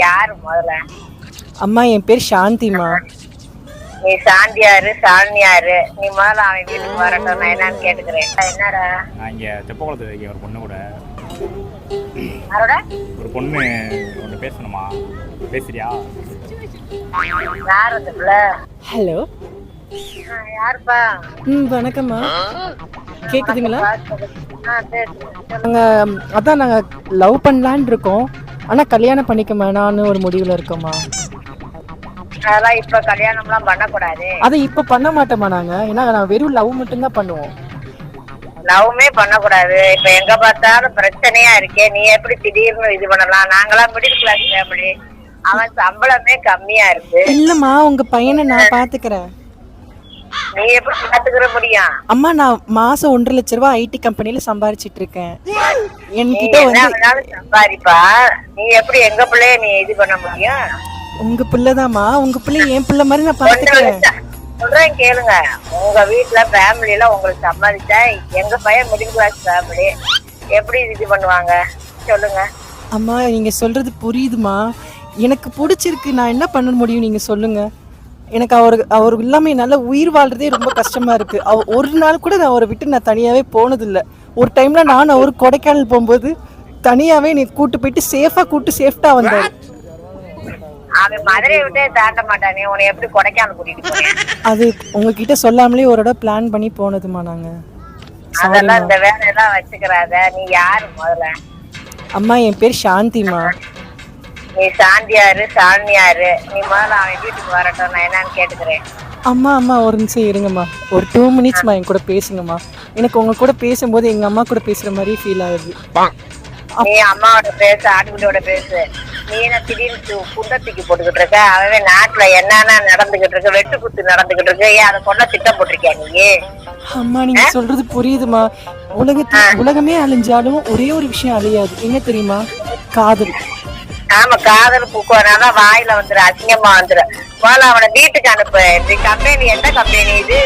யாரு முதல்ல? அம்மா என் பேர் சாந்திமா. நீ சாந்தியாரு சாலினியாரு? நீ முதல்ல அவன் வீட்டுக்கு வரட்டும், நான் என்னன்னு கேட்டுக்கிறேன். என்னடா நான் இங்கே தெப்பகுளத்தில் இருக்கேன். ஒரு பொண்ணு கூட யாரோட? ஒரு பொண்ணு ஒன்று பேசணுமா? பேசுறியா? யார் அந்த பிள்ளை? ஹலோ. யாருப்பா? வணக்கம்மா. கேக்குதுங்களா? சரி. நாங்கள் லவ் பண்ணலான் இருக்கோம். ஆனால் கல்யாணம் பண்ணிக்க வேணான்னு ஒரு முடிவில் இருக்கோம்மா. அதெல்லாம் இப்ப கல்யாணம்லாம் பண்ணக்கூடாது. அதை இப்போ பண்ண மாட்டோமா நாங்கள்? ஏன்னா நான் வெறும் லவ் மட்டும்தான் பண்ணுவோம். லவ்மே பண்ணக்கூடாது. இப்ப எங்க பார்த்தாலும் பிரச்சனையா இருக்கே. நீ எப்படி திடீர்னு இது பண்ணலாம்? நாங்களாம் மிடில் கிளாஸ் ஃபேமிலி. அவன் சம்பளமே கம்மியா இருக்கு. இல்லைம்மா, உங்கள் பையனை நான் பார்த்துக்கிறேன். நீ எப்படி பாத்துக்கிற முடியும்? அம்மா, நான் மாதம் 1.5 லட்ச ரூபா ஐடி கம்பெனியில் சம்பாரிச்சிட்டு இருக்கேன். நீ என்கிட்ட என்ன வந்து வேணாலும் சம்பாதிப்பா. நீ எப்படி எங்க பிள்ளைய நீ இது பண்ண முடியும்? உங்கள் பிள்ளைதாம்மா. உங்கள் பிள்ளை என் பிள்ளை மாதிரி நான் பார்த்துக்கிறேன். சொல்றேன் கேளுங்க. உங்க வீட்டுல ஃபேமிலில உங்களுக்கு சம்பாதிச்சா எங்க பையன் மிடில் கிளாஸ் ஃபேமிலி எப்படி இது பண்ணுவாங்க சொல்லுங்க. அம்மா, நீங்கள் சொல்கிறது புரியுதுமா. எனக்கு பிடிச்சிருக்கு. நான் என்ன பண்ண முடியும் நீங்கள் சொல்லுங்கள். எனக்கு அவர் இல்லாமல் என்னால் உயிர் வாழ்றதே ரொம்ப கஷ்டமாக இருக்குது. ஒரு நாள் கூட நான் அவரை விட்டு நான் தனியாகவே போனதில்லை. ஒரு டைமில் நான் அவர் கொடைக்கானல் போகும்போது தனியாகவே நீ கூட்டு போயிட்டு சேஃப்டாக வந்தார். அவன் மதுரையை விட்டே தாண்ட மாட்டானே, உன்னை எப்படி கொடைக்கானல் கூட்டிட்டு போறேன்? அது உங்ககிட்ட சொல்லாமலே ஒரு இடம் பிளான் பண்ணி போனதுமா நாங்கள். அதெல்லாம் இந்த வேலையெல்லாம் வச்சுக்கிறாத. நீ யாரு முதல்ல? அம்மா என் பேர் சாந்திமா. நீ சாந்தியாரு சாலினியாரு? நீ முதல்ல அவன் வீட்டுக்கு வரட்டும், நான் என்னன்னு கேட்டுக்கிறேன். அம்மா ஒரு நிமிஷம் இருங்கம்மா. ஒரு 2 மினிட்ஸ்மா என் கூட பேசுங்கம்மா. எனக்கு உங்க கூட பேசும்போது எங்கள் அம்மா கூட பேசுகிற மாதிரி ஃபீல் ஆகுது. நீ அம்மாவோட பேசு, ஆட்டுக்குட்டியோட பேசு. நீ என்ன திடீர்னு குண்டத்துக்கு போட்டுக்கிட்டு இருக்க? அவன் நாட்டுல என்னென்ன நடந்துகிட்டு இருக்கு, வெட்டு குத்து நடந்துகிட்டு இருக்கு. ஏன் அதை கொண்ட திட்டம் போட்டிருக்கியா நீ? அம்மா, நீங்க சொல்றது புரியுதுமா. உலகமே அழிஞ்சாலும் ஒரே ஒரு விஷயம் அழியாது. என்ன தெரியுமா? காதல். ஆமா, காதல் பூக்குவனால வாயில வந்துரு, அசிங்கமா வந்துரு. முதல்ல அவனை வீட்டுக்கு அனுப்பு. இந்த கம்பெனி எந்த கம்பெனி இது?